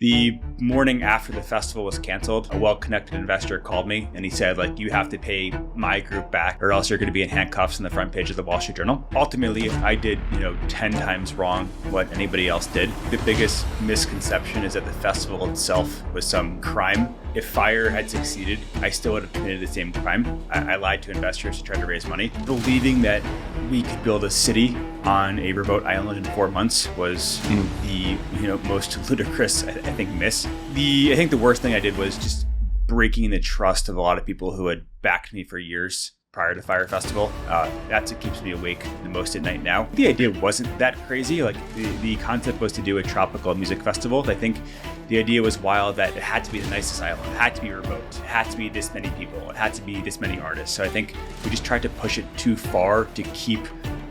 The morning after the festival was canceled, a well-connected investor called me and he said, you have to pay my group back or else you're going to be in handcuffs on the front page of the Wall Street Journal. Ultimately, I did, 10 times wrong what anybody else did. The biggest misconception is that the festival itself was some crime. If Fyre had succeeded, I still would have committed the same crime. I lied to investors to try to raise money. Believing that we could build a city on a remote island in 4 months was the most ludicrous, I think, miss. I think the worst thing I did was just breaking the trust of a lot of people who had backed me for years prior to Fyre Festival. That's what keeps me awake the most at night now. The idea wasn't that crazy. The concept was to do a tropical music festival. I think the idea was wild that it had to be the nicest island. It had to be remote. It had to be this many people. It had to be this many artists. So I think we just tried to push it too far to keep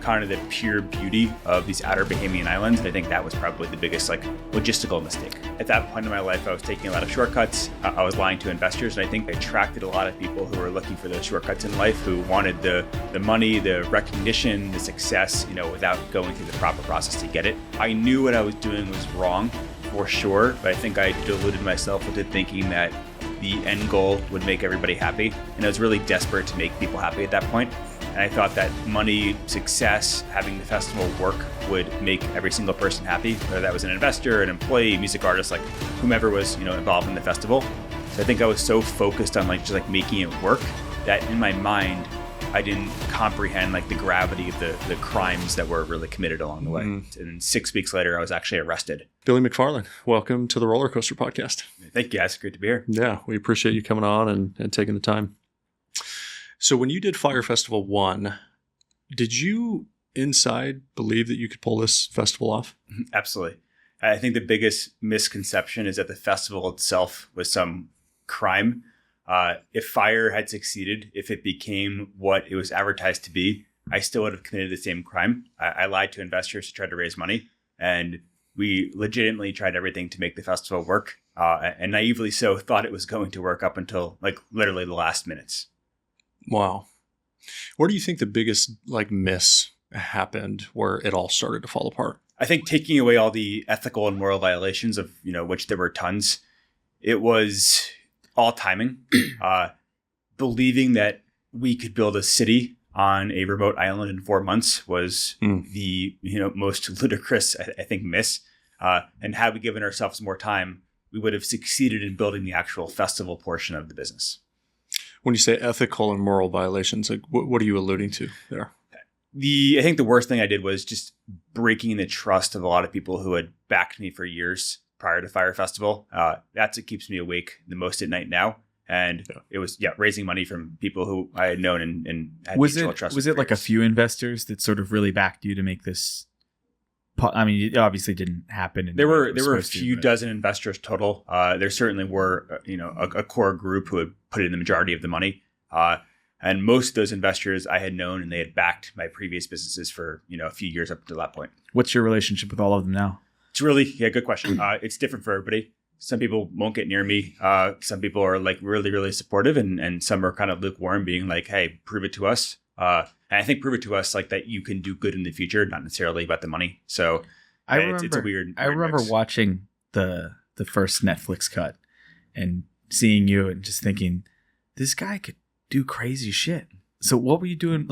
kind of the pure beauty of these outer Bahamian islands. And I think that was probably the biggest logistical mistake. At that point in my life, I was taking a lot of shortcuts. I was lying to investors. And I think I attracted a lot of people who were looking for those shortcuts in life, who wanted the money, the recognition, the success, without going through the proper process to get it. I knew what I was doing was wrong for sure, but I think I deluded myself into thinking that the end goal would make everybody happy. And I was really desperate to make people happy at that point. And I thought that money, success, having the festival work would make every single person happy, whether that was an investor, an employee, music artist, whomever was, involved in the festival. So I think I was so focused on just making it work that in my mind, I didn't comprehend the gravity of the crimes that were really committed along the way. And 6 weeks later, I was actually arrested. Billy McFarland, welcome to the Roller Coaster Podcast. Thank you, guys. Great to be here. Yeah, we appreciate you coming on and taking the time. So when you did Fyre Festival 1, did you inside believe that you could pull this festival off? Absolutely. I think the biggest misconception is that the festival itself was some crime. If Fyre had succeeded, if it became what it was advertised to be, I still would have committed the same crime. I lied to investors to try to raise money, and we legitimately tried everything to make the festival work, and naively so thought it was going to work up until literally the last minutes. Wow. Where do you think the biggest miss happened where it all started to fall apart? I think taking away all the ethical and moral violations of, which there were tons, it was all timing. Believing that we could build a city on a remote island in 4 months was the most ludicrous, I think, miss. And had we given ourselves more time, we would have succeeded in building the actual festival portion of the business. When you say ethical and moral violations, what are you alluding to there? I think the worst thing I did was just breaking the trust of a lot of people who had backed me for years prior to Fyre Festival. That's what keeps me awake the most at night now. And it was, raising money from people who I had known and had mutual trust. Was it a few investors that sort of really backed you to make this? I mean, it obviously didn't happen. There were a few dozen investors total. There certainly were, a core group who had put in the majority of the money. And most of those investors I had known, and they had backed my previous businesses for, a few years up to that point. What's your relationship with all of them now? It's really, good question. It's different for everybody. Some people won't get near me. Some people are really, really supportive, and some are kind of lukewarm, being like, hey, prove it to us. And I think prove it to us that you can do good in the future, not necessarily about the money. So it's a weird I remember mix. Watching the first Netflix cut and seeing you and just thinking, this guy could do crazy shit. So what were you doing?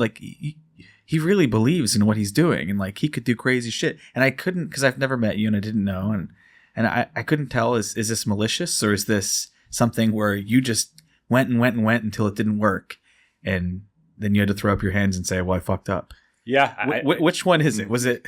He really believes in what he's doing, and he could do crazy shit. And I couldn't, because I've never met you and I didn't know. And I couldn't tell, is this malicious, or is this something where you just went until it didn't work, and then you had to throw up your hands and say, well, I fucked up? Yeah. Which one is it? Was it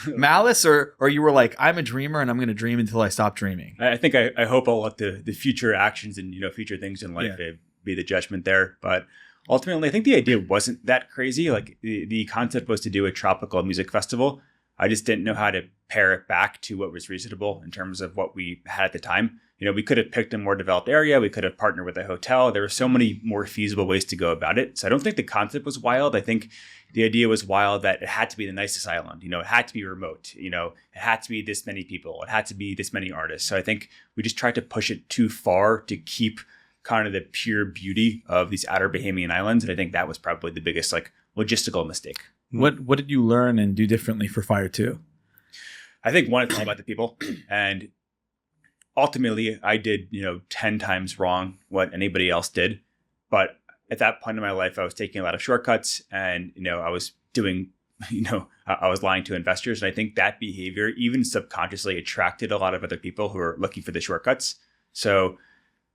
malice, or you were like, I'm a dreamer and I'm going to dream until I stop dreaming? I think I hope I'll let the future actions and future things in life be the judgment there. But ultimately, I think the idea wasn't that crazy. The concept was to do a tropical music festival. I just didn't know how to pare it back to what was reasonable in terms of what we had at the time. We could have picked a more developed area. We could have partnered with a hotel. There were so many more feasible ways to go about it. So I don't think the concept was wild. I think the idea was wild that it had to be the nicest island. It had to be remote. It had to be this many people. It had to be this many artists. So I think we just tried to push it too far to keep kind of the pure beauty of these outer Bahamian islands. And I think that was probably the biggest logistical mistake. What did you learn and do differently for Fyre 2? I think one, it's all about the people. And ultimately I did, 10 times wrong what anybody else did. But at that point in my life, I was taking a lot of shortcuts and, I was doing, I was lying to investors. And I think that behavior, even subconsciously, attracted a lot of other people who were looking for the shortcuts. So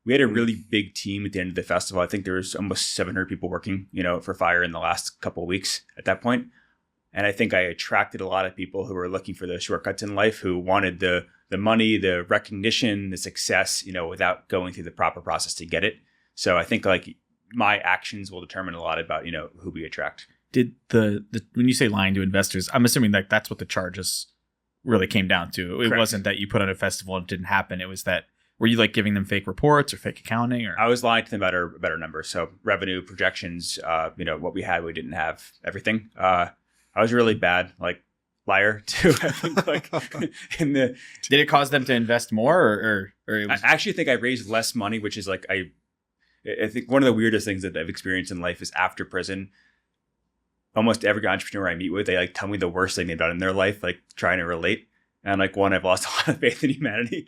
we had a really big team at the end of the festival. I think there was almost 700 people working, for Fyre in the last couple of weeks at that point. And I think I attracted a lot of people who were looking for the shortcuts in life, who wanted the money, the recognition, the success, without going through the proper process to get it. So I think like my actions will determine a lot about, who we attract. Did the when you say lying to investors, I'm assuming that that's what the charges really came down to. It Correct. Wasn't that you put on a festival and it didn't happen. It was that, were you like giving them fake reports or fake accounting? Or I was lying to them about our numbers. So revenue projections, what we had, we didn't have everything. I was really bad, like liar too. I think like did it cause them to invest more or it was... I actually think I raised less money, which is like, I think one of the weirdest things that I've experienced in life is after prison, almost every entrepreneur I meet with, they like tell me the worst thing they've done in their life, like trying to relate. And like one, I've lost a lot of faith in humanity.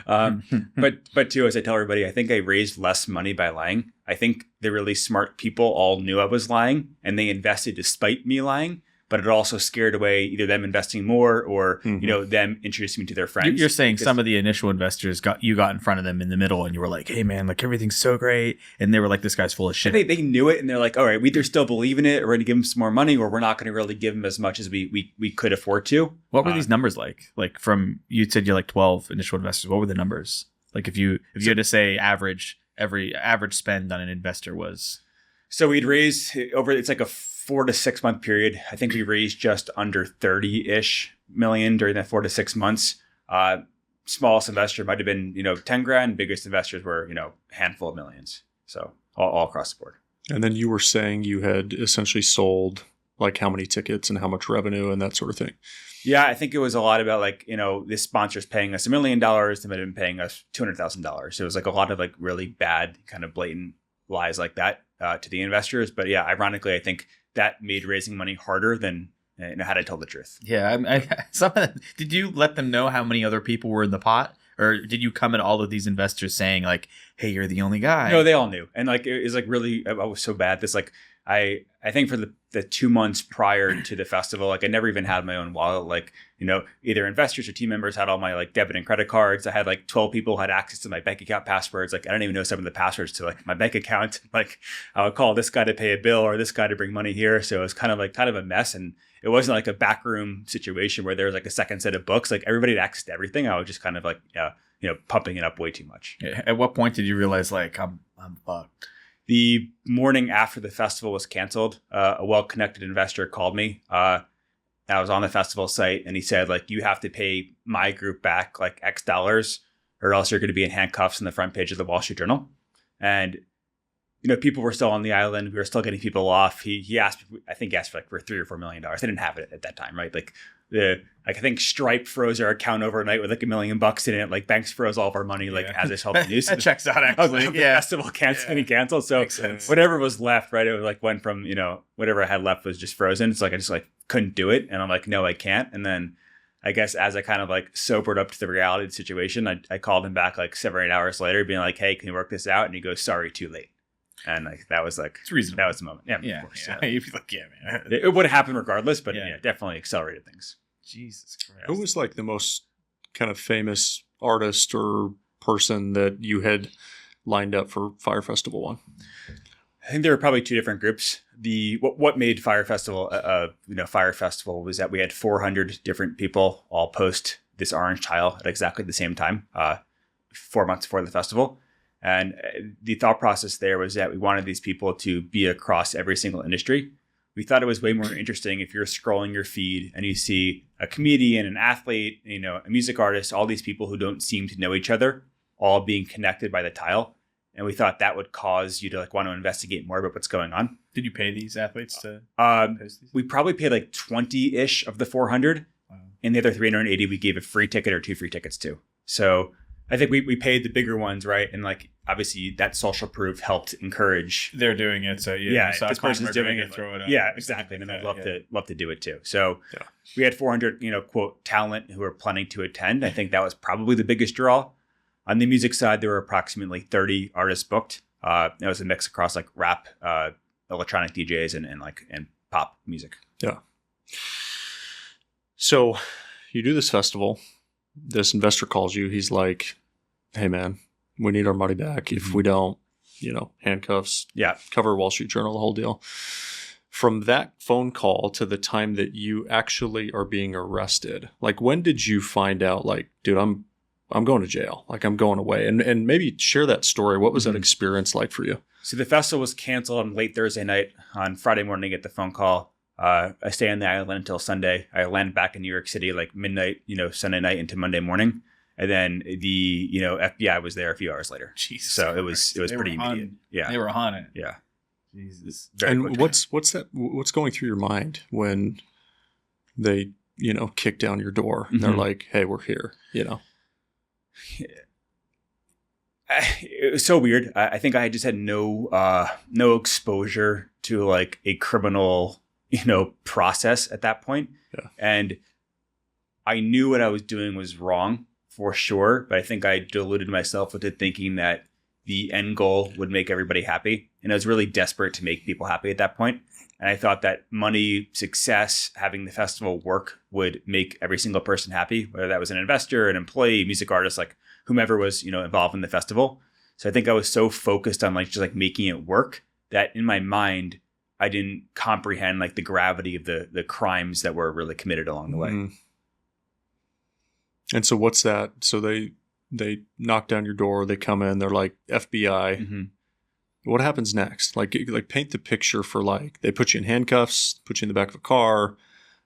But two, as I tell everybody, I think I raised less money by lying. I think the really smart people all knew I was lying and they invested despite me lying. But it also scared away either them investing more or, them introducing me to their friends. You're saying some of the initial investors got in front of them in the middle and you were like, hey man, like everything's so great. And they were like, this guy's full of shit. They knew it and they're like, all right, we either still believe in it or we're going to give them some more money or we're not going to really give them as much as we could afford to. What were these numbers like? Like from, you said you're like 12 initial investors. What were the numbers? Like if you had to say every average spend on an investor was. So we'd raise it's like a 4 to 6 month period. I think we raised just under 30-ish million during that 4 to 6 months. Smallest investor might have been, 10 grand. Biggest investors were, a handful of millions. So all across the board. And then you were saying you had essentially sold like how many tickets and how much revenue and that sort of thing. Yeah, I think it was a lot about like, this sponsor's paying us $1 million. They might have been paying us $200,000. So it was like a lot of like really bad kind of blatant lies like that to the investors. But yeah, ironically, I think that made raising money harder than had I told the truth. Yeah. Did you let them know how many other people were in the pot? Or did you come at all of these investors saying like, hey, you're the only guy? No, they all knew. And like, it was like really, I was so bad. This like, I think for the 2 months prior to the festival, like I never even had my own wallet. Like, either investors or team members had all my like debit and credit cards. I had like 12 people had access to my bank account passwords. Like I don't even know some of the passwords to like my bank account. Like I would call this guy to pay a bill or this guy to bring money here. So it was kind of a mess. And it wasn't like a backroom situation where there was like a second set of books. Like everybody had access to everything. I was just kind of like, pumping it up way too much. At what point did you realize like I'm fucked? The morning after the festival was canceled, a well-connected investor called me. I was on the festival site and he said, like, you have to pay my group back like X dollars or else you're going to be in handcuffs on the front page of the Wall Street Journal. And, people were still on the island. We were still getting people off. He asked, I think he asked for $3 or $4 million. They didn't have it at that time, right? Like I think Stripe froze our account overnight with like $1 million in it. Like banks froze all of our money, like as I saw the news. That checks out actually. The festival getting canceled. So whatever was left, right? It was like went from, whatever I had left was just frozen. It's like I just like couldn't do it. And I'm like, no, I can't. And then I guess as I kind of like sobered up to the reality of the situation, I called him back like 7 or 8 hours later being like, hey, can you work this out? And he goes, sorry, too late. And like that was like, it's reasonable. That was the moment. Yeah, of course. Yeah. You'd be like, yeah, man. It would have happened regardless, but definitely accelerated things. Jesus Christ. Who was like the most kind of famous artist or person that you had lined up for Fyre Festival 1? I think there were probably two different groups. What made Fyre Festival Fyre Festival was that we had 400 different people all post this orange tile at exactly the same time, 4 months before the festival. And the thought process there was that we wanted these people to be across every single industry. We thought it was way more interesting if you're scrolling your feed and you see a comedian, an athlete, a music artist, all these people who don't seem to know each other, all being connected by the tile. And we thought that would cause you to like want to investigate more about what's going on. Did you pay these athletes to post these? We probably paid like 20-ish of the 400. Wow. And the other 380 we gave a free ticket or 2 free tickets to. So I think we paid the bigger ones, right? And like obviously that social proof helped encourage. They're doing it, so this person's doing it. Throw it up. Yeah, exactly. And I'd love to do it too. So we had 400, quote talent who were planning to attend. I think that was probably the biggest draw. On the music side, there were approximately 30 artists booked. It was a mix across like rap, electronic DJs, and pop music. Yeah. So you do this festival. This investor calls you. He's like, "Hey, man, we need our money back. If we don't, handcuffs, cover Wall Street Journal, the whole deal." From that phone call to the time that you actually are being arrested, like when did you find out, like, dude, I'm going to jail, like I'm going away, and maybe share that story. What was that experience like for you? So the festival was canceled on late Thursday night. On Friday morning, I get the phone call. I stay on the island until Sunday. I land back in New York City like midnight, Sunday night into Monday morning. And then the, FBI was there a few hours later. Jesus so Christ. it was pretty immediate. They were on it. Yeah. Jesus. And what's going through your mind when they, kick down your door and they're like, "Hey, we're here," It was so weird. I think I just had no exposure to like a criminal, process at that point. Yeah. And I knew what I was doing was wrong for sure, but I think I deluded myself into thinking that the end goal would make everybody happy. And I was really desperate to make people happy at that point. And I thought that money, success, having the festival work would make every single person happy, whether that was an investor, an employee, music artist, like whomever was, involved in the festival. So I think I was so focused on just making it work that in my mind, I didn't comprehend like the gravity of the crimes that were really committed along the way. And so what's that? So they knock down your door, they come in, they're like FBI. What happens next? Like paint the picture for they put you in handcuffs, put you in the back of a car,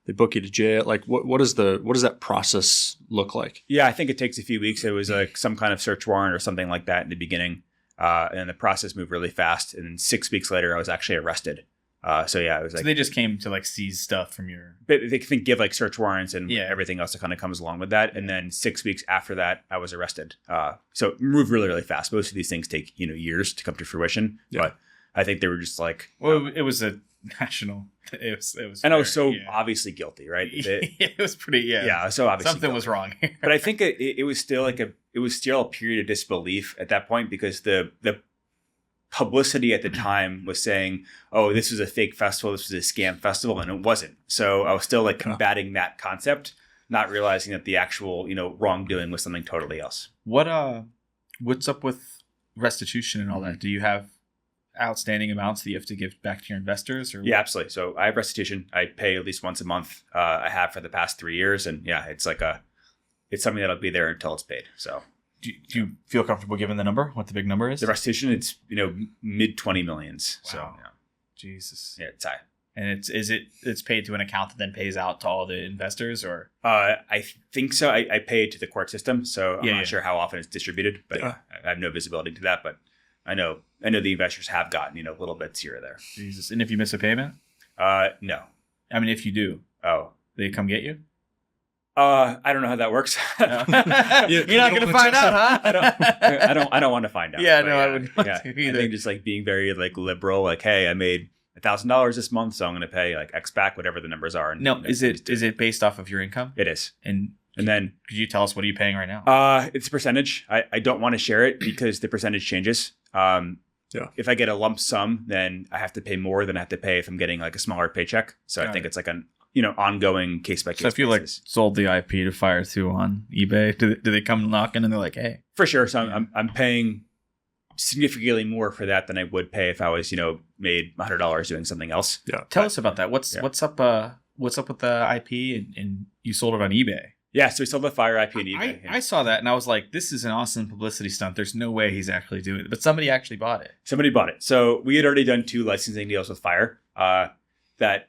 they book you to jail. Like what does that process look like? Yeah, I think it takes a few weeks. It was like some kind of search warrant or something like that in the beginning. And the process moved really fast. And then 6 weeks later, I was actually arrested. It was like... So they just came to seize stuff from your... They can give search warrants and everything else that kind of comes along with that. And then 6 weeks after that, I was arrested. So it moved really, really fast. Most of these things take, years to come to fruition. Yeah. But I think they were just like... Well, it was a national... It was and I was so obviously guilty, right? It was pretty... Yeah, so obviously something was wrong here. But I think it was still it was still a period of disbelief at that point because the publicity at the time was saying, "Oh, this was a fake festival. This was a scam festival," and it wasn't. So I was still combating that concept, not realizing that the actual wrongdoing was something totally else. What's up with restitution and all that? Do you have outstanding amounts that you have to give back to your investors? Or yeah, absolutely. So I have restitution. I pay at least once a month. I have for the past 3 years, and it's it's something that'll be there until it's paid. So. Do you feel comfortable giving the number? What the big number is? The restitution, it's mid 20 millions. Wow. So yeah. Jesus. Yeah, it's high. And it's paid to an account that then pays out to all the investors, or? I think so. I pay it to the court system, so I'm not sure how often it's distributed, but I have no visibility to that. But I know the investors have gotten little bits here or there. Jesus. And if you miss a payment? No. I mean, if you do, they come get you? I don't know how that works. You're not going to find out, huh? I don't want to find out. Yeah, no, I wouldn't want to either. I think just being very liberal, hey, I made $1,000 this month, so I'm going to pay X back, whatever the numbers are. And, no, is it based off of your income? It is. And then could you tell us what are you paying right now? It's a percentage. I don't want to share it because the percentage changes. If I get a lump sum, then I have to pay more than I have to pay if I'm getting a smaller paycheck. So I think it's an ongoing case by case. So if you sold the IP to Fyre 2 on eBay, do they come knocking and they're like, "Hey"? For sure. So I'm paying significantly more for that than I would pay if I was made $100 doing something else. Yeah. Tell us about that. What's up with the IP and you sold it on eBay? Yeah, so we sold the Fyre IP on eBay. I saw that and I was like, this is an awesome publicity stunt. There's no way he's actually doing it. But somebody actually bought it. Somebody bought it. So we had already done 2 licensing deals with Fyre that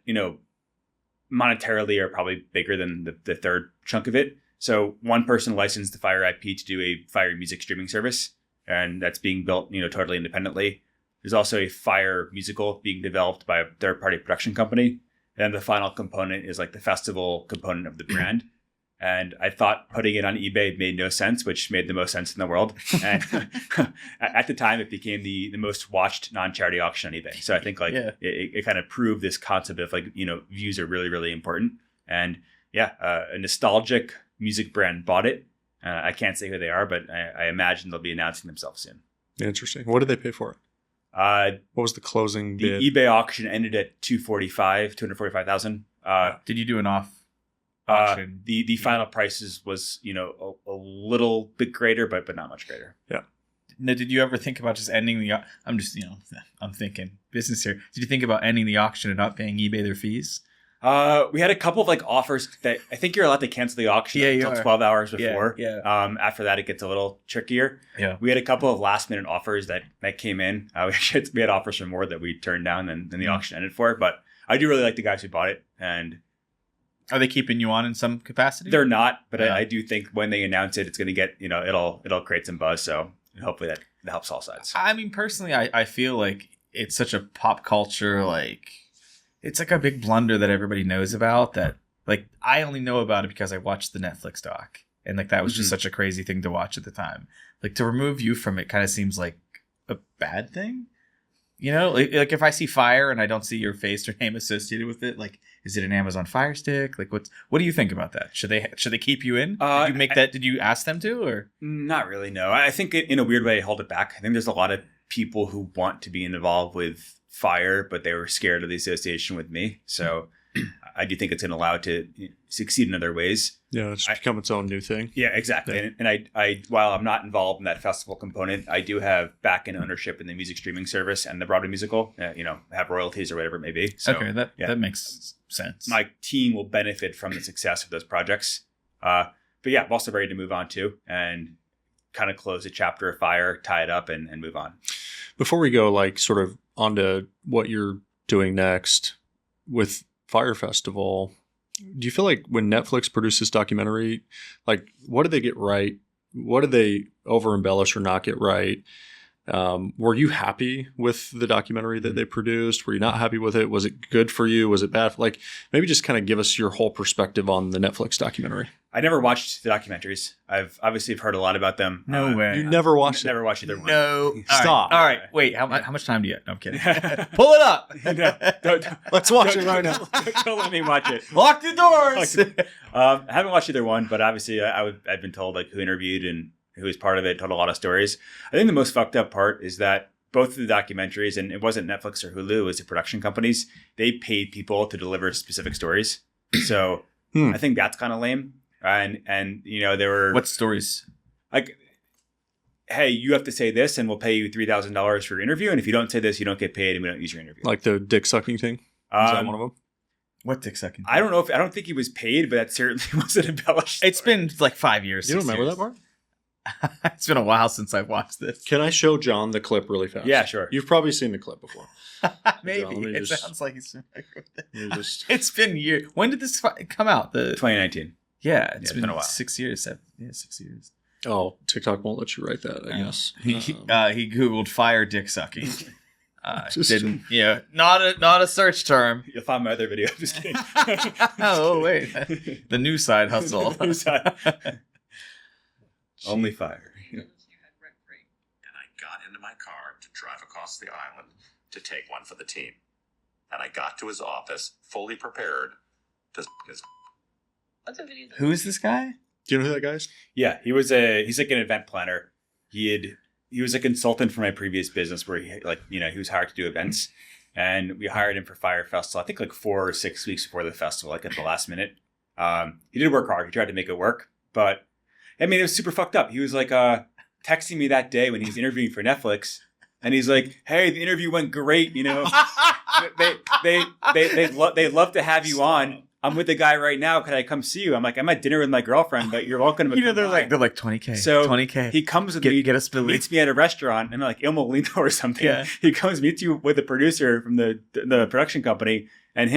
monetarily are probably bigger than the third chunk of it. So one person licensed the Fyre IP to do a Fyre music streaming service, and that's being built, totally independently. There's also a Fyre musical being developed by a third-party production company. And the final component is the festival component of the brand. And I thought putting it on eBay made no sense, which made the most sense in the world. And at the time, it became the most watched non-charity auction on eBay. So I think it kind of proved this concept of views are really, really important. And a nostalgic music brand bought it. I can't say who they are, but I imagine they'll be announcing themselves soon. Interesting. What did they pay for it? What was the closing bid? The eBay auction ended at $245,000. Did you do an auction? The final prices was, a little bit greater, but not much greater. Yeah. Now, did you ever think about just ending the? I'm just, I'm thinking business here. Did you think about ending the auction and not paying eBay their fees? We had a couple of offers that I think you're allowed to cancel the auction until 12 hours before. Yeah. After that, it gets a little trickier. Yeah. We had a couple of last minute offers that came in. We had offers for more that we turned down than the auction ended for. But I do really like the guys who bought it. And are they keeping you on in some capacity? They're not, but I do think when they announce it, it's going to get, it'll create some buzz. So hopefully that helps all sides. I mean, personally, I feel like it's such a pop culture, it's like a big blunder that everybody knows about that, I only know about it because I watched the Netflix doc. And that was just such a crazy thing to watch at the time. To remove you from it kind of seems like a bad thing. If I see Fyre and I don't see your face or name associated with it, is it an Amazon Fire Stick? What do you think about that? Should they keep you in? Did you make that? Did you ask them to, or not really? No, I think in a weird way I hold it back. I think there's a lot of people who want to be involved with Fyre, but they were scared of the association with me. So I do think it's going to allow it to succeed in other ways. Yeah, it's become its own new thing. Yeah, exactly. Yeah. And I while I'm not involved in that festival component, I do have back-end ownership in the music streaming service and the Broadway musical. Have royalties or whatever it may be. So, okay, that makes sense. My team will benefit from the success of those projects. But yeah, I'm also ready to move on too and kind of close a chapter of Fyre, tie it up, and move on. Before we go, sort of onto what you're doing next with Fyre Festival, do you feel like when Netflix produced this documentary, what did they get right? What did they over embellish or not get right? Were you happy with the documentary that they produced? Were you not happy with it? Was it good for you? Was it bad? Maybe just kind of give us your whole perspective on the Netflix documentary. I never watched the documentaries. I've obviously heard a lot about them. No way. You never watched it? Never watched either one. No. Stop. All right. Wait, how much time do you have? No, I'm kidding. Pull it up. Let's watch it right now. Don't let me watch it. Lock the doors. I haven't watched either one, but obviously I've been told who interviewed and who was part of it, told a lot of stories. I think the most fucked up part is that both of the documentaries, and it wasn't Netflix or Hulu, it was the production companies, they paid people to deliver specific stories. So I think that's kind of lame. And there were... What stories? Hey, you have to say this and we'll pay you $3,000 for your interview. And if you don't say this, you don't get paid and we don't use your interview. Like the dick sucking thing? Is that one of them? What dick sucking? I don't think he was paid, but that certainly wasn't embellished. It's been 5 years. You don't remember that part? It's been a while since I've watched this. Can I show John the clip really fast? Yeah, sure. You've probably seen the clip before. Maybe. John, sounds like he's It's been years. When did this come out? 2019. Yeah, it's been a while. 6 years. 6 years. Oh, TikTok won't let you write that, I guess. He Googled Fyre dick sucking. Didn't. Yeah, not a search term. You'll find my other video. I'm just kidding. Oh wait, the new side hustle. Only Fyre. You had rent free. And I got into my car to drive across the island to take one for the team. And I got to his office fully prepared to his. Who is this guy? Do you know who that guy is? Yeah, he's like an event planner. He was a consultant for my previous business where he was hired to do events. And we hired him for Fyre Festival, I think 4 or 6 weeks before the festival, at the last minute. He did work hard. He tried to make it work, but it was super fucked up. He was texting me that day when he was interviewing for Netflix, and he's like, "Hey, the interview went great. They'd love to have you on. I'm with the guy right now. Can I come see you?" I'm like, "I'm at dinner with my girlfriend, but you're welcome to." They're like $20K. So $20K. He comes with me, meets me at a restaurant, and Il Molino or something. Yeah. He comes, meets you with the producer from the production company. And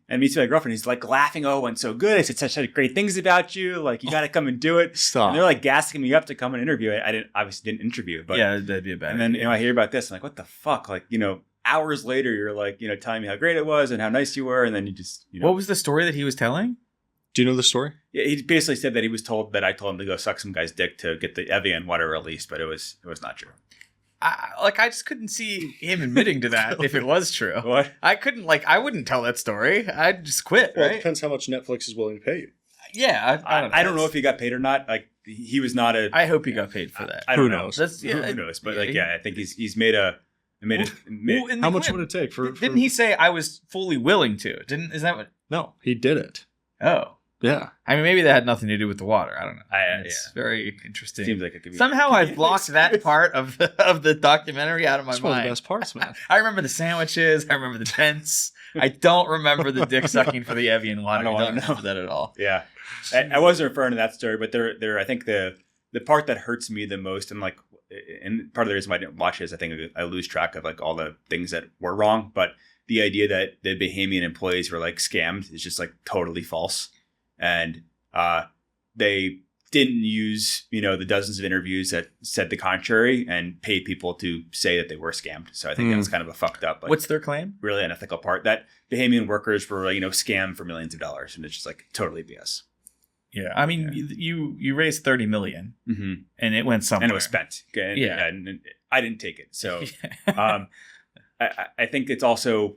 meets my girlfriend. He's laughing. "Oh, it went so good. I said such great things about you. You got to come and do it." Stop. And they're gassing me up to come and interview it. I obviously didn't interview, but yeah, that'd be a bad. And then I hear about this. I'm like, "What the fuck?" Hours later, you're telling me how great it was and how nice you were, and then you just What was the story that he was telling? Do you know the story? Yeah, he basically said that he was told that I told him to go suck some guy's dick to get the Evian water released, but it was not true. I just couldn't see him admitting to that if it was true. What? I couldn't I wouldn't tell that story. I'd just quit. Well, right? It depends how much Netflix is willing to pay you. Yeah, I don't know if he got paid or not. he was not a. I hope he got paid for that. I don't Who know. knows? Who knows? But I think he's made a. How much would it take for? Didn't he say I was fully willing to? Is that what? No, he did it. Oh. Yeah. I mean, maybe that had nothing to do with the water. I don't know. It's yeah. very interesting. Seems like it could be. Somehow I've blocked that part of the documentary out of my That's mind. one of the best parts, man. I remember the sandwiches. I remember the tents. I don't remember the dick sucking for the Evian water. I don't remember that at all. Yeah. I wasn't referring to that story, but there. I think the part that hurts me the most, and like, and part of the reason why I didn't watch it is I think I lose track of like all the things that were wrong. But the idea that the Bahamian employees were like scammed is just like totally false. And they didn't use, the dozens of interviews that said the contrary and paid people to say that they were scammed. So I think that's kind of a fucked up. Like, what's their claim? Really unethical part that Bahamian workers were, scammed for millions of dollars, and it's just like totally BS. Yeah, I mean, you raised $30 million, and it went somewhere, and it was spent. And I didn't take it. So I think it's also,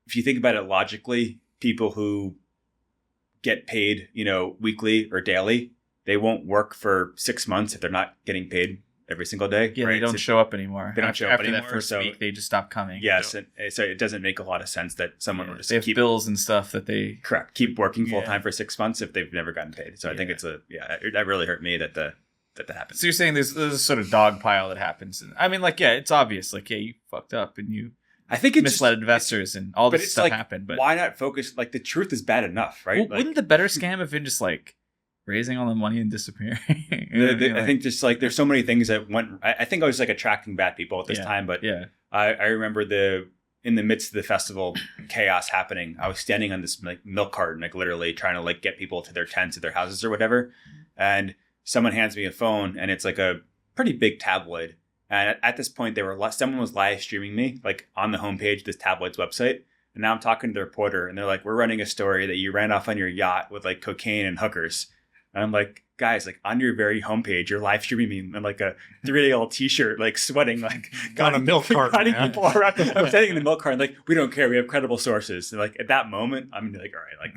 if you think about it logically, people who get paid, weekly or daily, they won't work for 6 months if they're not getting paid every single day. Yeah, right? They don't show up anymore. They don't show up anymore. After that first week, they just stop coming. Yes, and so it doesn't make a lot of sense that someone would just they have bills and stuff that they keep working full time for 6 months if they've never gotten paid. So I think that really hurt me that happened. So you're saying there's a sort of dog pile that happens. I mean, like, it's obvious. Like, you fucked up and you. I think it misled investors and all this stuff happened. But why not focus? Like, the truth is bad enough, right? Wouldn't the better scam have been just like raising all the money and disappearing? I think just like there's so many things that went. I think I was like attracting bad people at this time, but I remember in the midst of the festival chaos happening, I was standing on this like milk carton, like literally trying to like get people to their tents or their houses or whatever, and someone hands me a phone and it's like a pretty big tabloid. And at this point, someone was live streaming me, like on the homepage of this tabloid's website. And now I'm talking to the reporter, and they're like, "We're running a story that you ran off on your yacht with like cocaine and hookers." And I'm like, "Guys, like on your very homepage, you're live streaming me in like a 3-day-old t-shirt, like sweating, like on a milk carton, people around." I'm standing in the milk carton, like, "We don't care. We have credible sources." And like at that moment, I'm like, "All right, like."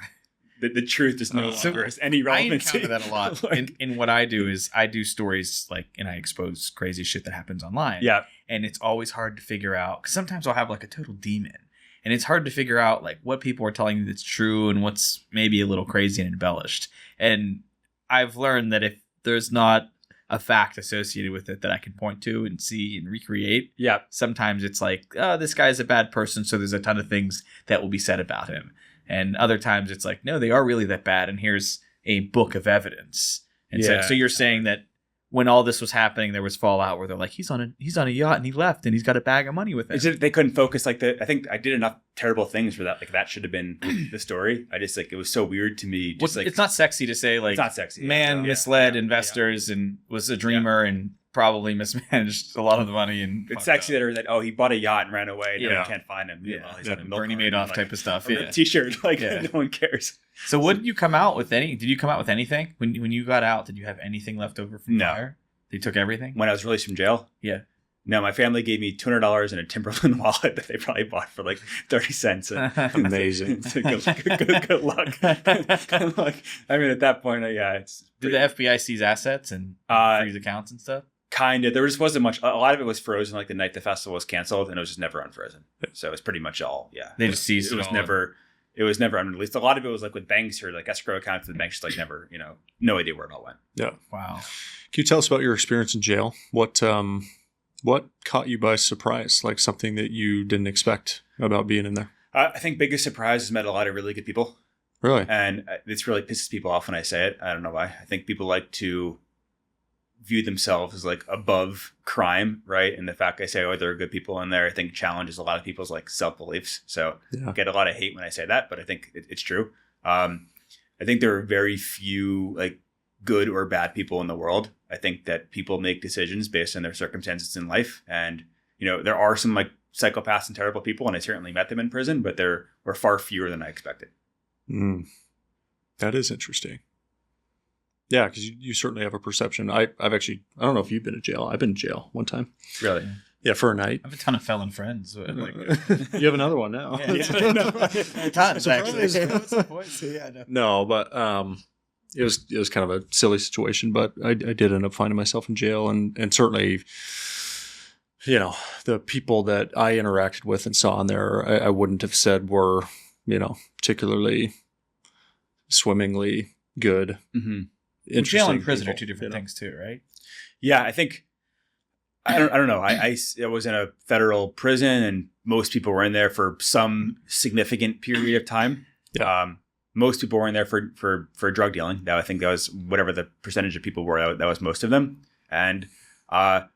The truth is no longer has any relevancy. I encounter that a lot. And what I do is I do stories and I expose crazy shit that happens online. Yeah. And it's always hard to figure out, because sometimes I'll have like a total demon. And it's hard to figure out like what people are telling you that's true and what's maybe a little crazy and embellished. And I've learned that if there's not a fact associated with it that I can point to and see and recreate, sometimes it's like, oh, this guy's a bad person, so there's a ton of things that will be said about him. And other times it's like, no, they are really that bad, and here's a book of evidence. And so you're saying that when all this was happening, there was fallout where they're like, he's on a yacht and he left and he's got a bag of money with him. They couldn't focus I think I did enough terrible things for that. Like that should have been the story. I just like, it was so weird to me. Just it's not sexy to say like, it's not sexy. Man misled investors and was a dreamer and probably mismanaged a lot of the money. And it's sexy that he bought a yacht and ran away and no one can't find him. He's on a milk Bernie Madoff type of stuff. A t-shirt, like no one cares. So what did you come out with? Did you come out with anything when you got out? Did you have anything left over from Fyre? They took everything? When I was released from jail? Yeah. No, my family gave me $200 in a Timberland wallet that they probably bought for like 30 cents. Amazing. Good luck. Good luck. I mean, at that point, it's... Did the FBI seize assets and freeze accounts and stuff? Kind of. There just wasn't much. A lot of it was frozen like the night the festival was canceled, and it was just never unfrozen. So it was pretty much all, They just seized it. It was never unreleased. A lot of it was like with banks or like escrow accounts, the banks just like never, no idea where it all went. Yeah. Wow. Can you tell us about your experience in jail? What caught you by surprise? Like something that you didn't expect about being in there? I think biggest surprise is met a lot of really good people. Really? And this really pisses people off when I say it. I don't know why. I think people like to view themselves as like above crime, right? And the fact I say, there are good people in there, I think challenges a lot of people's like self-beliefs. So I get a lot of hate when I say that, but I think it's true. I think there are very few like good or bad people in the world. I think that people make decisions based on their circumstances in life. And, there are some like psychopaths and terrible people, and I certainly met them in prison, but there were far fewer than I expected. That is interesting. Yeah, because you certainly have a perception. I've actually, I don't know if you've been in jail. I've been in jail one time. Really? Yeah, for a night. I have a ton of felon friends. But you have another one now. Tons, actually. No, but it was kind of a silly situation, but I did end up finding myself in jail, and certainly, you know, the people that I interacted with and saw in there, I wouldn't have said were, you know, particularly swimmingly good. Mm-hmm. Jail and prison are two different things too, right? Yeah, I think I don't know. I was in a federal prison, and most people were in there for some significant period of time. Yeah. Most people were in there for drug dealing. I think that was whatever the percentage of people were. That was most of them, and I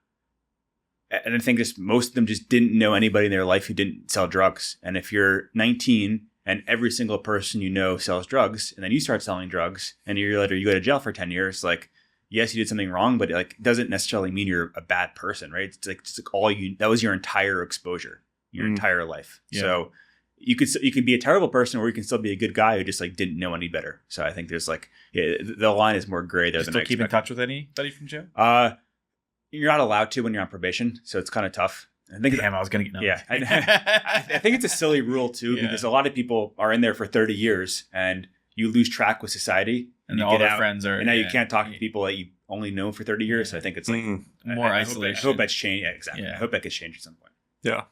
think just most of them just didn't know anybody in their life who didn't sell drugs. And if you're 19 and every single person you know sells drugs, and then you start selling drugs, and a year later you go to jail for 10 years, like, yes, you did something wrong, but like, it doesn't necessarily mean you're a bad person, right? It's like that was your entire exposure, your entire life. Yeah. So you could be a terrible person, or you can still be a good guy who just like didn't know any better. So I think there's like, the line is more gray there. Still keep in touch with anybody from jail? You're not allowed to when you're on probation, so it's kind of tough. I think I was going to get yeah. I think it's a silly rule too, because a lot of people are in there for 30 years, and you lose track with society, and all their friends are, and now you can't talk to people that you only know for 30 years. So I think it's like more isolation. I hope that's changed. Yeah, exactly. Yeah. I hope that gets changed at some point. Yeah.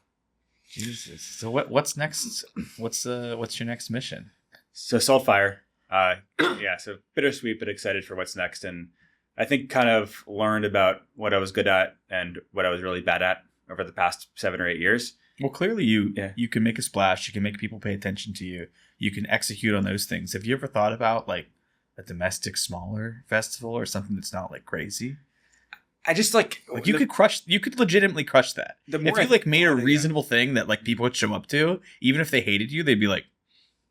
Jesus. So what's next? What's your next mission? So sold Fyre. So bittersweet, but excited for what's next. And I think kind of learned about what I was good at and what I was really bad at over the past 7 or 8 years. Well, clearly you can make a splash. You can make people pay attention to you. You can execute on those things. Have you ever thought about like a domestic smaller festival or something that's not like crazy? I just like you could legitimately crush that. If you like made a reasonable thing that like people would show up to, even if they hated you, they'd be like,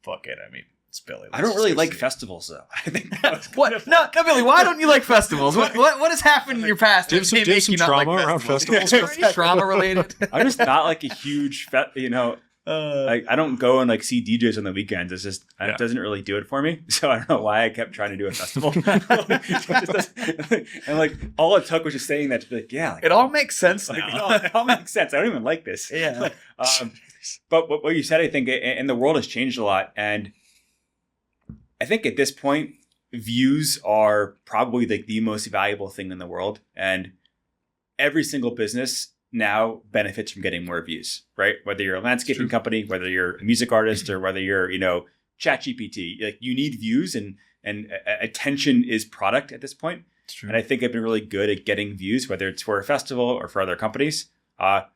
fuck it. I mean, it's Billy. I don't really like festivals though. I think what? No, Billy, why don't you like festivals? What has happened in your past? Do you have some trauma around festivals? Trauma related? I'm just not like a huge I don't go and like see DJs on the weekends. It's just it doesn't really do it for me. So I don't know why I kept trying to do a festival. And like all it took was just saying that to be like, it all makes sense now. It all makes sense. I don't even like this. Yeah. But what you said, I think, and the world has changed a lot. And I think at this point, views are probably like the most valuable thing in the world. And every single business now benefits from getting more views, right? Whether you're a landscaping company, whether you're a music artist, or whether you're, ChatGPT, like you need views, and attention is product at this point. And I think I've been really good at getting views, whether it's for a festival or for other companies.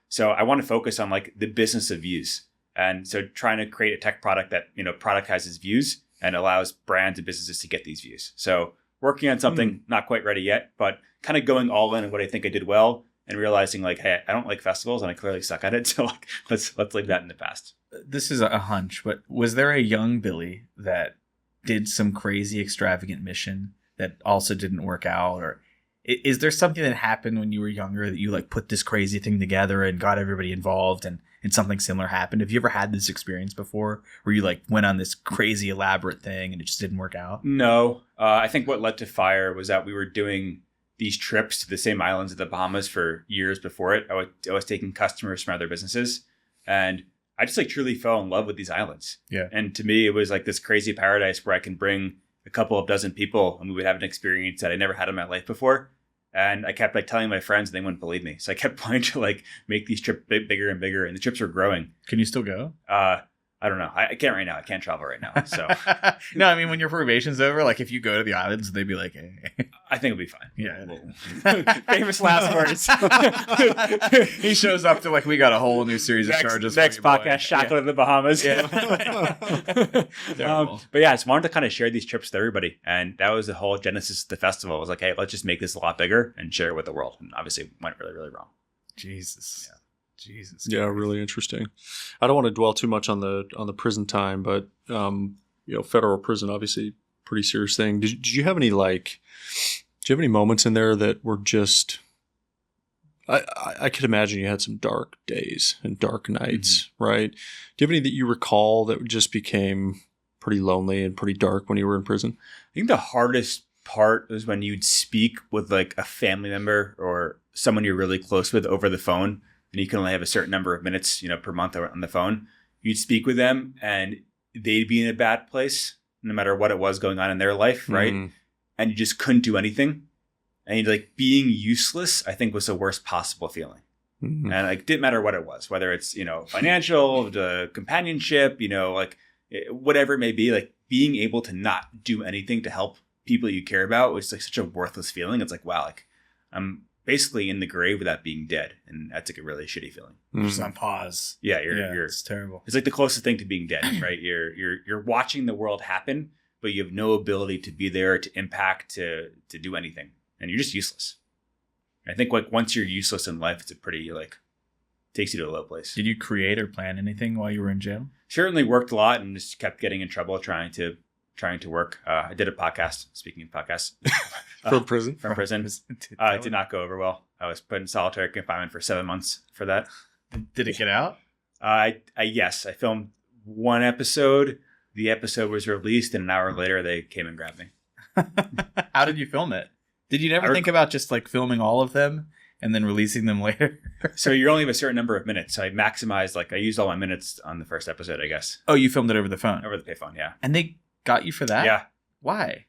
So I want to focus on like the business of views. And so trying to create a tech product that, productizes views and allows brands and businesses to get these views. So working on something, not quite ready yet, but kind of going all in on what I think I did well, and realizing like, hey, I don't like festivals and I clearly suck at it. So like, let's leave that in the past. This is a hunch, but was there a young Billy that did some crazy extravagant mission that also didn't work out? Or is there something that happened when you were younger that you like put this crazy thing together and got everybody involved and something similar happened? Have you ever had this experience before where you like went on this crazy elaborate thing and it just didn't work out? No. I think what led to Fyre was that we were doing these trips to the same islands of the Bahamas for years before it. I was taking customers from other businesses, and I just like truly fell in love with these islands. Yeah. And to me, it was like this crazy paradise where I can bring a couple of dozen people and we would have an experience that I never had in my life before. And I kept like telling my friends, and they wouldn't believe me. So I kept wanting to like make these trips bigger and bigger, and the trips were growing. Can you still go? I don't know. I can't right now. I can't travel right now. So no, I mean, when your probation's over, like if you go to the islands, they'd be like, hey. I think it'll be fine. Yeah. Famous last words. He shows up to like, we got a whole new series of charges. Next podcast, Shotgun in the Bahamas. Yeah. But yeah, I just wanted to kind of share these trips with everybody. And that was the whole genesis of the festival. I was like, hey, let's just make this a lot bigger and share it with the world. And obviously it went really, really wrong. Jesus. Yeah. Jesus. Yeah, really interesting. I don't want to dwell too much on the prison time, but federal prison, obviously pretty serious thing. Did you have any moments in there that were just I could imagine you had some dark days and dark nights, right? Do you have any that you recall that just became pretty lonely and pretty dark when you were in prison? I think the hardest part was when you'd speak with like a family member or someone you're really close with over the phone. And you can only have a certain number of minutes, per month on the phone. You'd speak with them and they'd be in a bad place, no matter what it was going on in their life, right? and you just couldn't do anything. And like being useless, I think, was the worst possible feeling. Mm-hmm. And like, didn't matter what it was, whether it's, financial, the companionship, like whatever it may be, like being able to not do anything to help people you care about was like such a worthless feeling. It's like, wow, like I'm basically in the grave without being dead. And that's like a really shitty feeling. Just on pause. Yeah. You're it's terrible. It's like the closest thing to being dead, right? You're watching the world happen, but you have no ability to be there, to impact, to do anything. And you're just useless. I think like once you're useless in life, it's a pretty like takes you to a low place. Did you create or plan anything while you were in jail? Certainly worked a lot and just kept getting in trouble trying to work. I did a podcast. Speaking of podcasts, from prison. It did not go over well. I was put in solitary confinement for 7 months for that. Did it get out? Yes, I filmed one episode. The episode was released, and an hour later, they came and grabbed me. How did you film it? Did you never think about just like filming all of them and then releasing them later? So you only have a certain number of minutes. So I maximized, I used all my minutes on the first episode, I guess. Oh, you filmed it over the phone? Over the payphone, yeah. And they got you for that? Yeah. Why?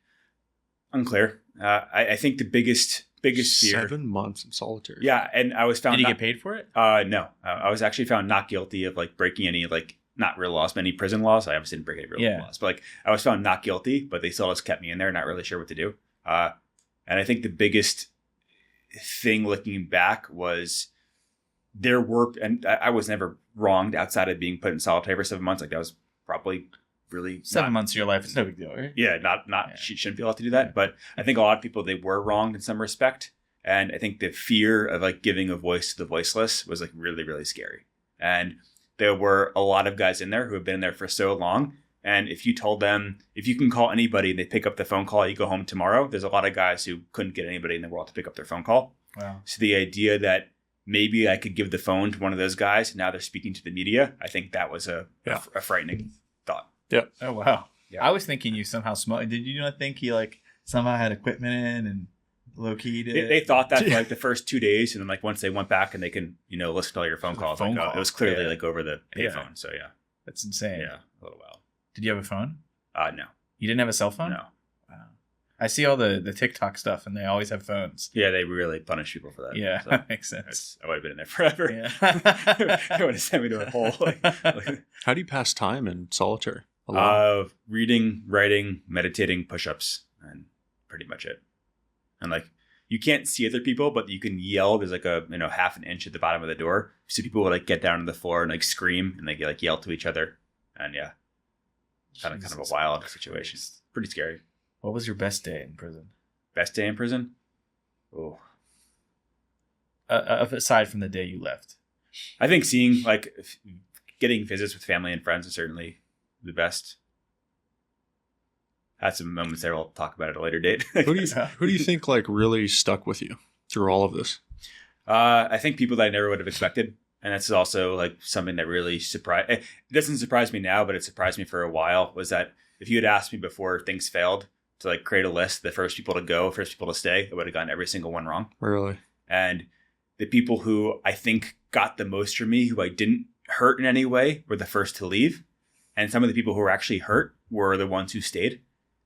Unclear. I think the biggest fear. 7 months in solitary. Yeah, and I was found. Did you get paid for it? No. I was actually found not guilty of like breaking any not real laws, but any prison laws. I obviously didn't break any real laws, but I was found not guilty, but they still just kept me in there, not really sure what to do. And I think the biggest thing looking back was there were, and I was never wronged outside of being put in solitary for 7 months. Like that was probably really 7 months of your life is no big deal, right? Yeah, she shouldn't be allowed to do that. But I think a lot of people, they were wronged in some respect. And I think the fear of like giving a voice to the voiceless was like really, really scary. And there were a lot of guys in there who have been in there for so long. And if you told them, if you can call anybody and they pick up the phone call, you go home tomorrow, there's a lot of guys who couldn't get anybody in the world to pick up their phone call. Wow. So the idea that maybe I could give the phone to one of those guys and now they're speaking to the media, I think that was a frightening thought. Yeah. Oh, wow. Yeah. I was thinking you somehow smoked. Did you not think he like somehow had equipment in and low-keyed it? They thought that for like the first 2 days. And then like once they went back and they can, listen to all your phone calls. It was clearly like over the payphone. So yeah. That's insane. Yeah. A little wild. Did you have a phone? No. You didn't have a cell phone? No. Wow. I see all the TikTok stuff, and they always have phones. Yeah, they really punish people for that. Yeah, so that makes sense. I would have been in there forever. Yeah. They would have sent me to a hole. How do you pass time in solitary? Reading, writing, meditating, push-ups, and pretty much it. And like, you can't see other people, but you can yell. There's like a half an inch at the bottom of the door. So people would like get down on the floor and like scream and they like yell to each other. And yeah. Kind of a wild situation. Pretty scary. What was your best day in prison? Best day in prison? Oh. Aside from the day you left. I think getting visits with family and friends is certainly the best. Had some moments there. We'll talk about it at a later date. Who do you think like really stuck with you through all of this? I think people that I never would have expected. And that's also like something that really surprised. It doesn't surprise me now, but it surprised me for a while. Was that if you had asked me before things failed to like create a list, the first people to go, first people to stay, I would have gotten every single one wrong. Really? And the people who I think got the most from me, who I didn't hurt in any way, were the first to leave. And some of the people who were actually hurt were the ones who stayed.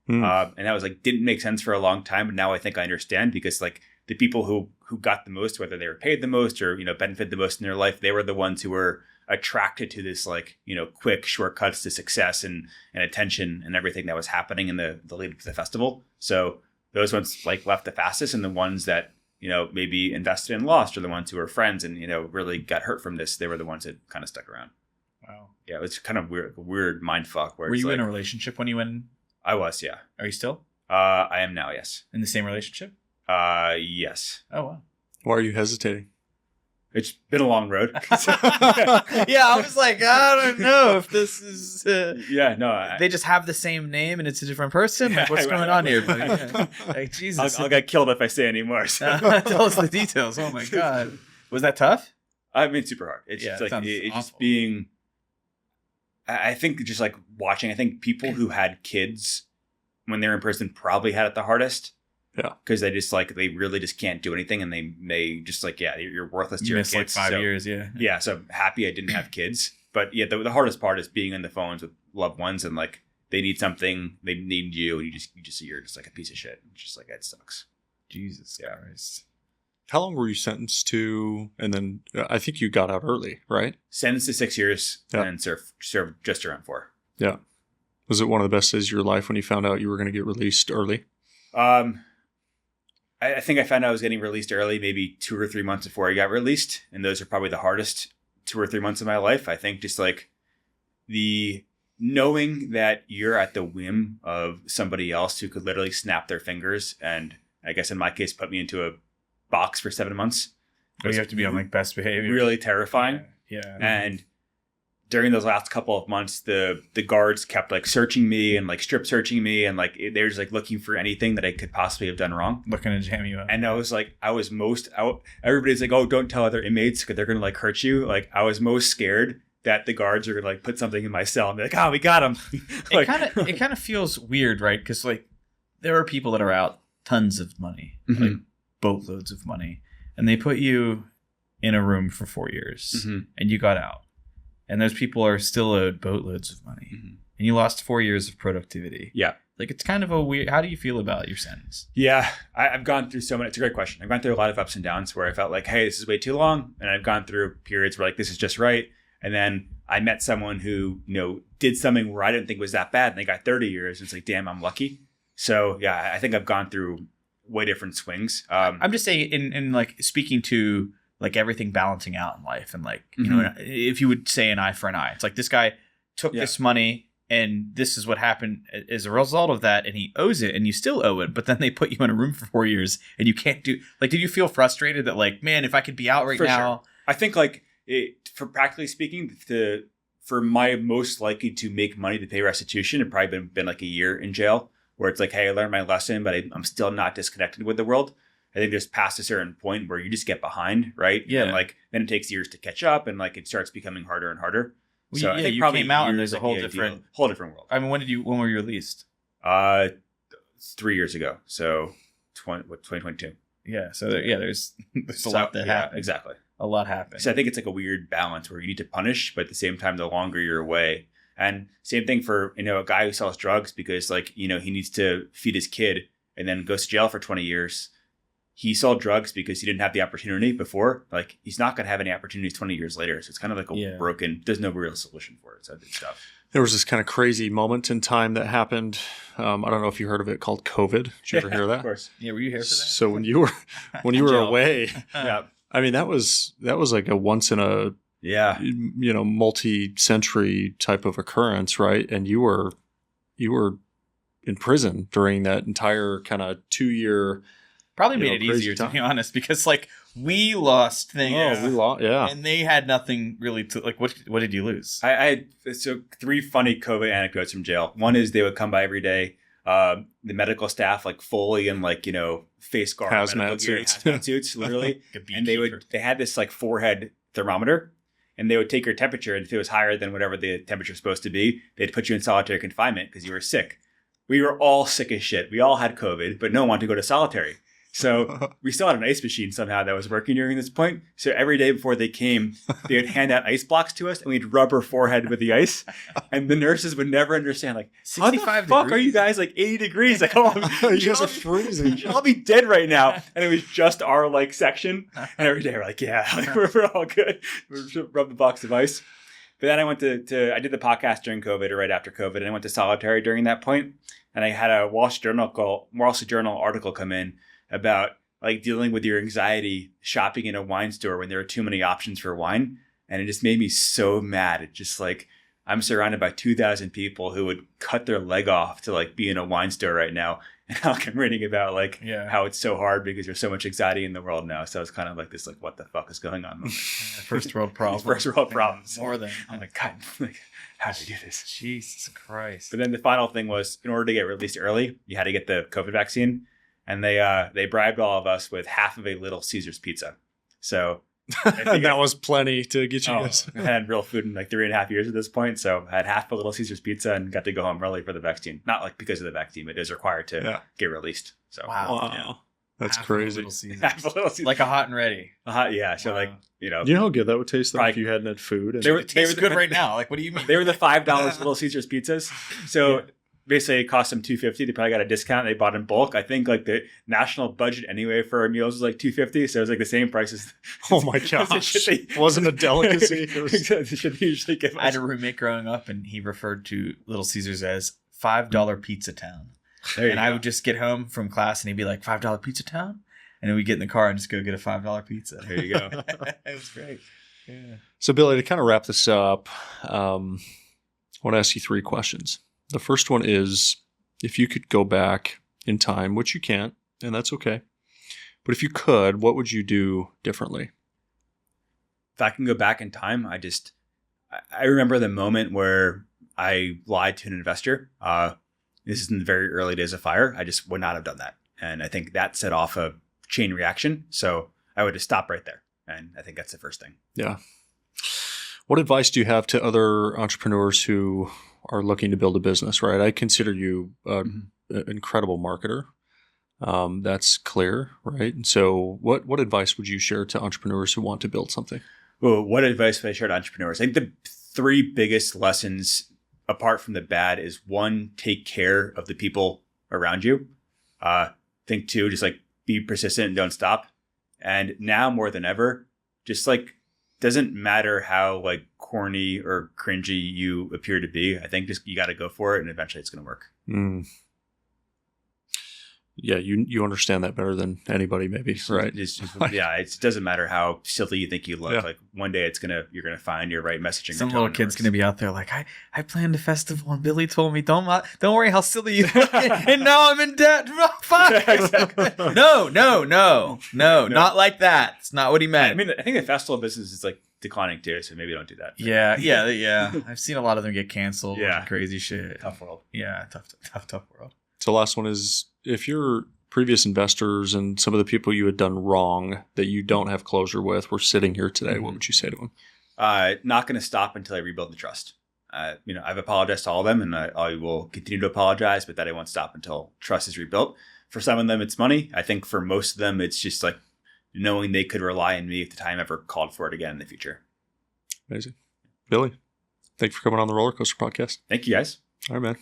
And that was like didn't make sense for a long time, but now I think I understand because like the people who got the most, whether they were paid the most or benefited the most in their life, they were the ones who were attracted to this like quick shortcuts to success and attention and everything that was happening in the lead up to the festival. So those ones like left the fastest, and the ones that maybe invested and lost are the ones who were friends and really got hurt from this. They were the ones that kind of stuck around. Wow. Yeah, it was kind of weird mind fuck. Were you in a relationship when you went in? I was, yeah. Are you still? I am now, yes. In the same relationship? Yes. Oh, wow. Why are you hesitating? It's been a long road. Yeah, I was like, I don't know if this is... Yeah, no. They just have the same name and it's a different person? Like, what's going on here? Like, Jesus. I'll get killed if I say any more. So. Tell us the details. Oh, my God. Was that tough? I mean, super hard. It's just like, it's just being... I think just like watching, I think people who had kids when they're in prison probably had it the hardest. Yeah. Because they just like, they really just can't do anything. And they just like, yeah, you're worthless to your kids. Like 5 years, yeah. Yeah. So I'm happy I didn't have kids. But yeah, the hardest part is being on the phones with loved ones and like they need something, they need you, and you're just like a piece of shit. It's just like, that sucks. Jesus Christ. How long were you sentenced to? And then I think you got out early, right? Sentenced to 6 years Yeah. and served just around 4. Yeah. Was it one of the best days of your life when you found out you were going to get released early? I think I found out I was getting released early, maybe 2 or 3 months before I got released. And those are probably the hardest 2 or 3 months of my life. I think just like the knowing that you're at the whim of somebody else who could literally snap their fingers and, I guess in my case, put me into a box for 7 months. Oh, you have to be on like best behavior. Really terrifying. Yeah. And during those last couple of months, the guards kept like searching me and like strip searching me, and like they were just like looking for anything that I could possibly have done wrong. Looking to jam you up. And I was like, everybody's like, oh, don't tell other inmates because they're going to like hurt you. Like I was most scared that the guards are going to like put something in my cell and be like, oh, we got him. Like, it kind of feels weird, right? Because like there are people that are out tons of money, mm-hmm. like boatloads of money, and they put you in a room for 4 years, mm-hmm. and you got out. And those people are still owed boatloads of money. Mm-hmm. And you lost 4 years of productivity. Yeah. Like, it's kind of a weird... How do you feel about your sentence? Yeah. I've gone through so many... It's a great question. I've gone through a lot of ups and downs where I felt like, hey, this is way too long. And I've gone through periods where like, this is just right. And then I met someone who, did something where I didn't think was that bad. And they got 30 years. And it's like, damn, I'm lucky. So, yeah, I think I've gone through way different swings. I'm just saying in like speaking to... like everything balancing out in life, and like, you know, if you would say an eye for an eye, it's like this guy took this money and this is what happened as a result of that, and he owes it and you still owe it, but then they put you in a room for 4 years and you can't do like, did you feel frustrated that like, man, if I could be out right now? Sure. I think like for practically speaking, for my most likely to make money to pay restitution, it probably been like a year in jail where it's like, hey, I learned my lesson, but I'm still not disconnected with the world. I think there's past a certain point where you just get behind, right? Yeah. And like then it takes years to catch up, and like it starts becoming harder and harder. Well, so I think you probably came out and years, there's a like, whole the different world. I mean, when were you released? 3 years ago. So 2022. Yeah. So there's a lot that happened. Exactly. A lot happened. So I think it's like a weird balance where you need to punish, but at the same time, the longer you're away. And same thing for, a guy who sells drugs because like, he needs to feed his kid and then goes to jail for 20 years. He sold drugs because he didn't have the opportunity before. Like, he's not going to have any opportunities 20 years later. So it's kind of like a broken, there's no real solution for it. So it's tough. There was this kind of crazy moment in time that happened. I don't know if you heard of it, called COVID. Did you ever hear that? Of course. Yeah, were you here for that? So when you were away, Yeah. I mean, that was like a once in a multi-century type of occurrence, right? And you were in prison during that entire kind of 2-year. Probably made it easier, to be honest, because like we lost things. Oh, we lost, yeah. And they had nothing really to like. What did you lose? I had 3 funny COVID anecdotes from jail. One is they would come by every day. The medical staff, like fully in like face guard, hazmat suits, literally, and they had this like forehead thermometer, and they would take your temperature, and if it was higher than whatever the temperature was supposed to be, they'd put you in solitary confinement because you were sick. We were all sick as shit. We all had COVID, but no one wanted to go to solitary. So we still had an ice machine somehow that was working during this point. So every day before they came, they would hand out ice blocks to us, and we'd rub our forehead with the ice. And the nurses would never understand, like, how the fuck degrees? Are you guys like 80 degrees? Like, oh, you guys are freezing. You should all be dead right now. And it was just our like section. And every day we're like, yeah, like, we're all good. We rub the box of ice. But then I went I did the podcast during COVID or right after COVID, and I went to solitary during that point. And I had a Wall Street Journal article come in about like dealing with your anxiety shopping in a wine store when there are too many options for wine. And it just made me so mad. It just like, I'm surrounded by 2,000 people who would cut their leg off to like be in a wine store right now. And I'm reading about like how it's so hard because there's so much anxiety in the world now. So it's kind of like this, like, what the fuck is going on? First world problems. First world problems. More than. I'm like, God, like, how do you do this? Jesus Christ. But then the final thing was, in order to get released early, you had to get the COVID vaccine. And they bribed all of us with half of a Little Caesars pizza. So that was plenty to get you guys. I had real food in like 3.5 years at this point. So I had half a Little Caesars pizza and got to go home early for the vaccine. Not like because of the vaccine, but it was required to get released. So wow. That's crazy. Half a Little Caesars. Like a hot and ready. Yeah. So like, you know how good that would taste though if you hadn't had food. And they were good right now. Like, what do you mean? They were the $5 Little Caesars pizzas. So basically it cost them $250. They probably got a discount. They bought in bulk. I think like the national budget anyway for our meals was like $250. So it was like the same price as. Oh my gosh! Wasn't a delicacy. It was, they should usually give us. I had a roommate growing up, and he referred to Little Caesars as $5 Pizza Town. And I would just get home from class, and he'd be like, $5 Pizza Town? And then we'd get in the car and just go get a $5 pizza. There you go. It was great. Yeah. So, Billy, to kind of wrap this up, I want to ask you 3 questions. The first one is, if you could go back in time, which you can't, and that's okay, but if you could, what would you do differently? If I can go back in time, I remember the moment where I lied to an investor. This is in the very early days of Fyre. I just would not have done that. And I think that set off a chain reaction. So I would just stop right there. And I think that's the first thing. Yeah. What advice do you have to other entrepreneurs who are looking to build a business, right? I consider you an incredible marketer. That's clear, right? And so what advice would you share to entrepreneurs who want to build something? Well, what advice would I share to entrepreneurs? I think the 3 biggest lessons apart from the bad is 1, take care of the people around you. Think 2, just like be persistent and don't stop. And now more than ever, just like doesn't matter how like corny or cringy you appear to be. I think just you got to go for it, and eventually it's going to work. Yeah, you understand that better than anybody, maybe, right? It doesn't matter how silly you think you look. Yeah. Like one day you're gonna find your right messaging. Some little kid's gonna be out there like, I planned a festival and Billy told me don't worry how silly you look, and now I'm in debt. Fuck. Exactly. No, not like that. It's not what he meant. I mean, I think the festival business is like declining too, so maybe don't do that. Yeah. I've seen a lot of them get canceled. Yeah, crazy shit. Tough world. Yeah, tough world. So last one is, if your previous investors and some of the people you had done wrong that you don't have closure with were sitting here today, what would you say to them? Not going to stop until I rebuild the trust. I've apologized to all of them, and I will continue to apologize, but that I won't stop until trust is rebuilt. For some of them, it's money. I think for most of them, it's just like knowing they could rely on me if the time ever called for it again in the future. Amazing. Billy, thank you for coming on the Roller Coaster Podcast. Thank you, guys. All right, man.